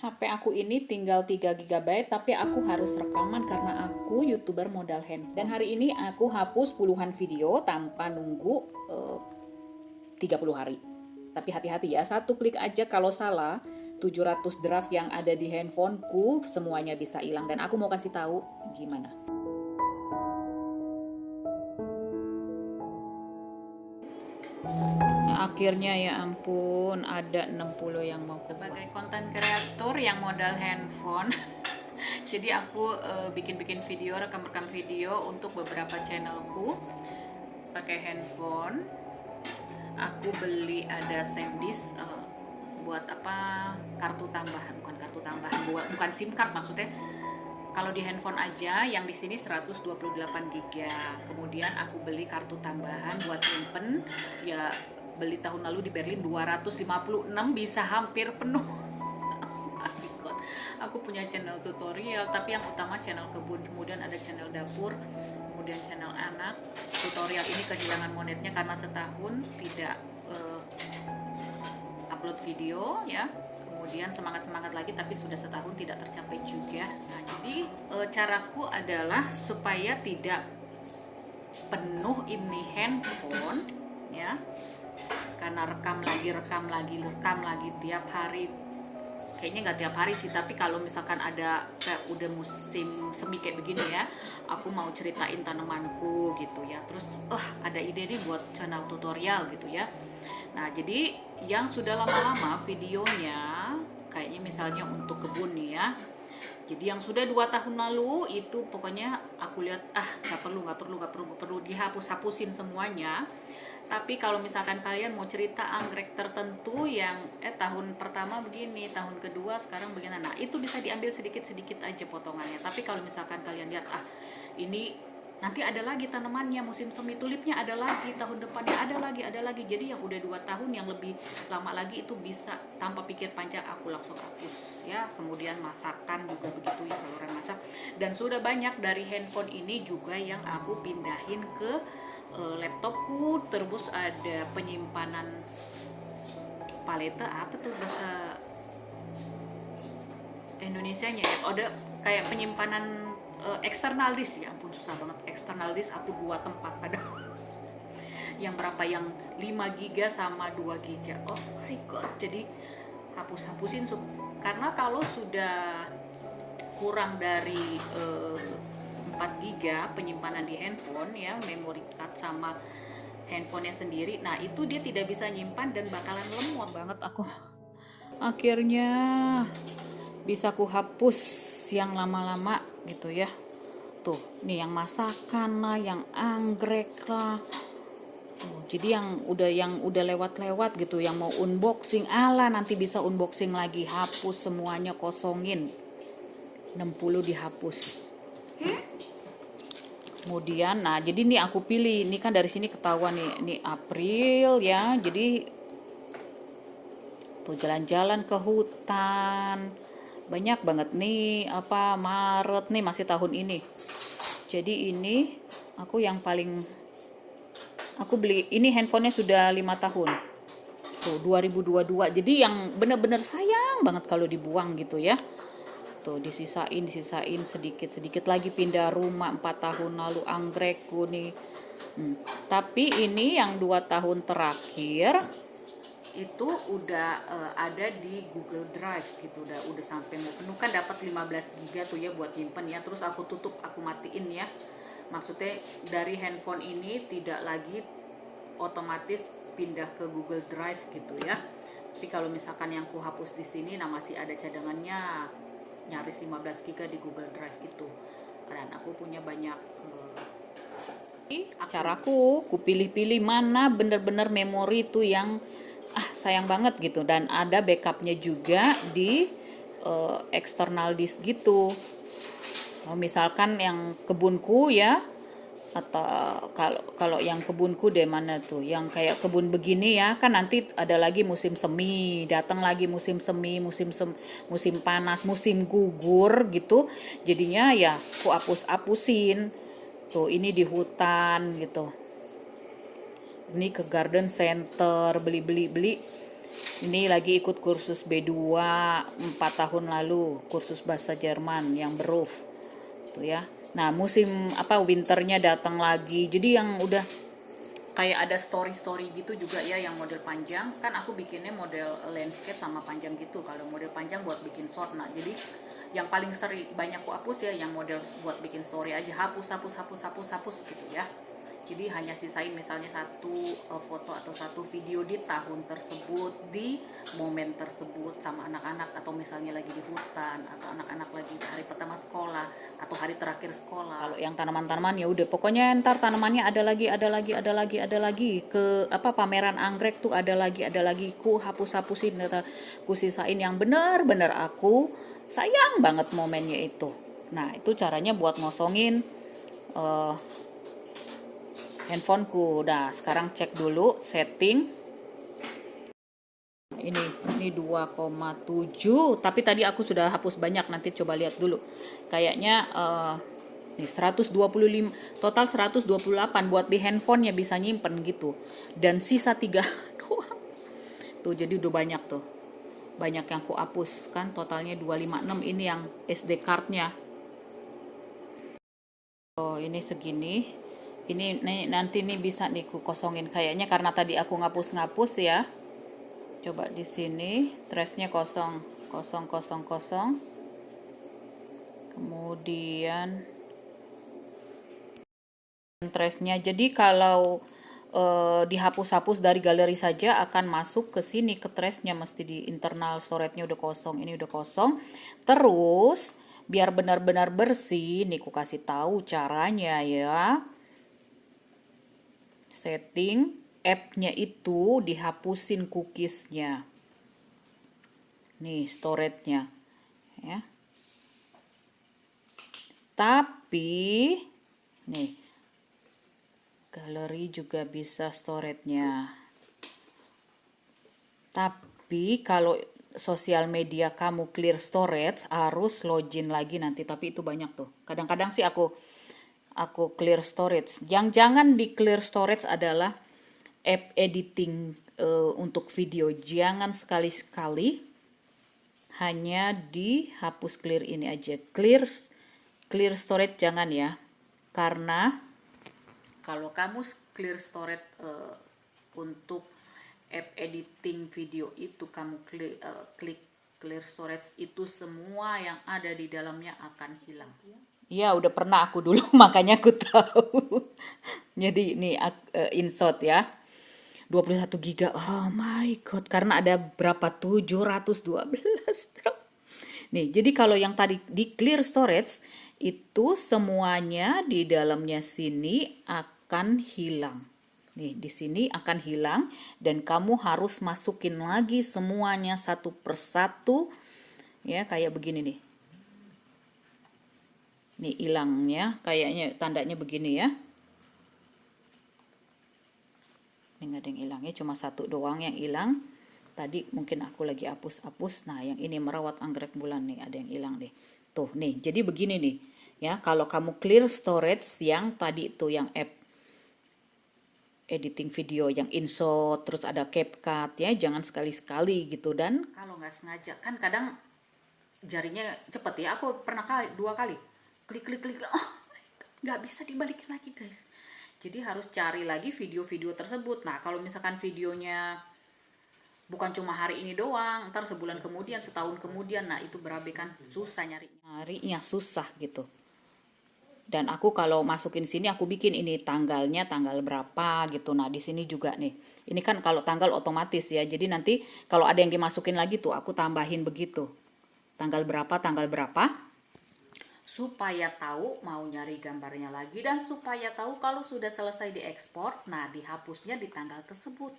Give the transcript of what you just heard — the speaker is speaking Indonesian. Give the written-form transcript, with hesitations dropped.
HP aku ini tinggal 3 GB, tapi aku harus rekaman karena aku YouTuber modal handphone. Dan hari ini aku hapus puluhan video tanpa nunggu 30 hari. Tapi hati-hati ya, satu klik aja kalau salah, 700 draft yang ada di handphoneku semuanya bisa hilang. Dan aku mau kasih tahu gimana. Nah, akhirnya ya ampun, ada 60 yang mau sebagai konten kreator yang modal handphone. Jadi aku bikin-bikin video, rekam-rekam video untuk beberapa channelku pakai handphone. Aku beli ada SanDisk buat apa, kartu tambahan, bukan kartu tambahan, bukan SIM card maksudnya. Kalau di handphone aja yang di sini 128 GB. Kemudian aku beli kartu tambahan buat simpen, ya beli tahun lalu di Berlin 256, bisa hampir penuh. Aku punya channel tutorial, tapi yang utama channel kebun, kemudian ada channel dapur, kemudian channel anak. Tutorial ini kehilangan monetnya karena setahun tidak upload video ya. Kemudian semangat lagi, tapi sudah setahun tidak tercapai juga. Nah, jadi caraku adalah supaya tidak penuh ini handphone ya, karena rekam lagi tiap hari. Kayaknya nggak tiap hari sih, tapi kalau misalkan ada kayak udah musim semi kayak begini ya, aku mau ceritain tanamanku gitu ya, terus ada ide nih buat channel tutorial gitu ya. Nah, jadi yang sudah lama-lama videonya, kayaknya misalnya untuk kebun nih ya, jadi yang sudah 2 tahun lalu itu pokoknya aku lihat nggak perlu dihapus-hapusin semuanya. Tapi kalau misalkan kalian mau cerita anggrek tertentu yang tahun pertama begini, tahun kedua sekarang begini, nah itu bisa diambil sedikit-sedikit aja potongannya. Tapi kalau misalkan kalian lihat ini nanti ada lagi tanamannya, musim semi tulipnya ada lagi, tahun depannya ada lagi. Jadi yang udah 2 tahun, yang lebih lama lagi itu bisa tanpa pikir panjang aku langsung hapus ya. Kemudian masakan juga begitu ya, saluran masak. Dan sudah banyak dari handphone ini juga yang aku pindahin ke laptopku. Terus ada penyimpanan paleta, apa tuh Indonesianya ya, ada kayak penyimpanan external disk, ya ampun susah banget, external disk aku 2 tempat padahal yang berapa, yang 5 GB sama 2 GB. Oh my god, jadi hapusin karena kalau sudah kurang dari 4 GB penyimpanan di handphone ya, memory card sama handphonenya sendiri, nah itu dia tidak bisa nyimpan dan bakalan lemot banget. Aku akhirnya bisa ku hapus yang lama-lama gitu ya. Tuh, nih yang masakan lah, yang anggrek lah. Tuh, jadi yang udah lewat-lewat gitu, yang mau unboxing, nanti bisa unboxing lagi, hapus semuanya, kosongin. 60 dihapus. Kemudian, nah jadi nih aku pilih, ini kan dari sini ketahuan nih, ini April ya. Jadi tuh jalan-jalan ke hutan. Banyak banget nih, Maret nih masih tahun ini. Jadi ini aku yang paling, aku beli ini handphonenya sudah 5 tahun. Tuh 2022. Jadi yang bener-bener sayang banget kalau dibuang gitu ya. Tuh disisain sedikit lagi, pindah rumah 4 tahun lalu anggrekku nih. Tapi ini yang 2 tahun terakhir itu udah ada di Google Drive gitu, udah sampai mau penuh kan, dapat 15 GB tuh ya buat nyimpen ya. Terus aku tutup, aku matiin ya. Maksudnya dari handphone ini tidak lagi otomatis pindah ke Google Drive gitu ya. Tapi kalau misalkan yang ku hapus di sini, nah masih ada cadangannya, nyaris 15 GB di Google Drive itu. Dan aku punya banyak caraku, ku pilih-pilih mana bener-bener memori itu yang sayang banget gitu, dan ada backupnya juga di external disk gitu. Misalkan yang kebunku ya, atau kalau yang kebunku deh mana tuh, yang kayak kebun begini ya kan, nanti ada lagi musim semi, datang lagi musim semi, musim panas, musim gugur gitu. Jadinya ya aku hapusin tuh. Ini di hutan gitu, ini ke garden center beli Ini lagi ikut kursus B2 4 tahun lalu, kursus bahasa Jerman yang Beruf. Tuh ya. Nah, musim winternya datang lagi. Jadi yang udah kayak ada story-story gitu juga ya yang model panjang. Kan aku bikinnya model landscape sama panjang gitu. Kalau model panjang buat bikin short. Nah, jadi yang paling sering banyak aku hapus ya yang model buat bikin story aja. Hapus gitu ya. Jadi hanya sisain misalnya satu foto atau satu video di tahun tersebut, di momen tersebut sama anak-anak, atau misalnya lagi di hutan, atau anak-anak lagi hari pertama sekolah atau hari terakhir sekolah. Kalau yang tanaman-tanaman ya udah pokoknya ntar tanamannya ada lagi ke pameran anggrek tuh ada lagi ku hapus-hapusin, ku sisain yang benar-benar aku sayang banget momennya itu. Nah, itu caranya buat ngosongin handphoneku. Nah, sekarang cek dulu setting. Ini 2,7, tapi tadi aku sudah hapus banyak, nanti coba lihat dulu. Kayaknya 125, total 128 buat di handphone ya bisa nyimpen gitu. Dan sisa 3 doang. Tuh, jadi udah banyak tuh. Banyak yang ku hapus kan, totalnya 256 ini yang SD cardnya. Oh, ini segini. Ini nanti nih bisa nih ku kosongin kayaknya karena tadi aku ngapus-ngapus ya. Coba di sini trace-nya kosong. Kemudian trace-nya. Jadi kalau dihapus-hapus dari galeri saja akan masuk ke sini ke trace-nya, mesti di internal storage-nya udah kosong. Ini udah kosong. Terus biar benar-benar bersih, nih ku kasih tahu caranya ya. Setting app-nya itu dihapusin cookies-nya. Nih storage-nya ya. Tapi nih galeri juga bisa storage-nya. Tapi kalau sosial media kamu clear storage harus login lagi nanti, tapi itu banyak tuh. Kadang-kadang sih aku clear storage. Yang jangan di clear storage adalah app editing untuk video. Jangan sekali-sekali hanya dihapus clear ini aja. Clear storage jangan ya. Karena kalau kamu clear storage untuk app editing video itu, kamu klik clear storage, itu semua yang ada di dalamnya akan hilang. Iya, udah pernah aku dulu makanya aku tahu. Jadi ini InShot ya. 21 giga. Oh my god, karena ada berapa 712. Nih, jadi kalau yang tadi di clear storage itu semuanya di dalamnya sini akan hilang. Nih, di sini akan hilang dan kamu harus masukin lagi semuanya satu persatu ya, kayak begini nih. Nih hilangnya, kayaknya tandanya begini ya. Ini nggak ada yang hilangnya, cuma satu doang yang hilang. Tadi mungkin aku lagi hapus-hapus. Nah, yang ini merawat anggrek bulan nih, ada yang hilang deh. Tuh, nih, jadi begini nih. Ya, kalau kamu clear storage yang tadi itu yang app editing video yang InShot, terus ada CapCut ya, jangan sekali-sekali gitu. Dan kalau nggak sengaja kan kadang jarinya cepet ya. Aku pernah 2 kali klik, oh nggak bisa dibalikin lagi guys. Jadi harus cari lagi video-video tersebut. Nah, kalau misalkan videonya bukan cuma hari ini doang, ntar sebulan kemudian, setahun kemudian, nah itu berabe kan, susah nyarinya susah gitu. Dan aku kalau masukin sini aku bikin ini tanggalnya tanggal berapa gitu. Nah, di sini juga nih. Ini kan kalau tanggal otomatis ya. Jadi nanti kalau ada yang dimasukin lagi tuh aku tambahin begitu. Tanggal berapa supaya tahu mau nyari gambarnya lagi, dan supaya tahu kalau sudah selesai diekspor, nah dihapusnya di tanggal tersebut.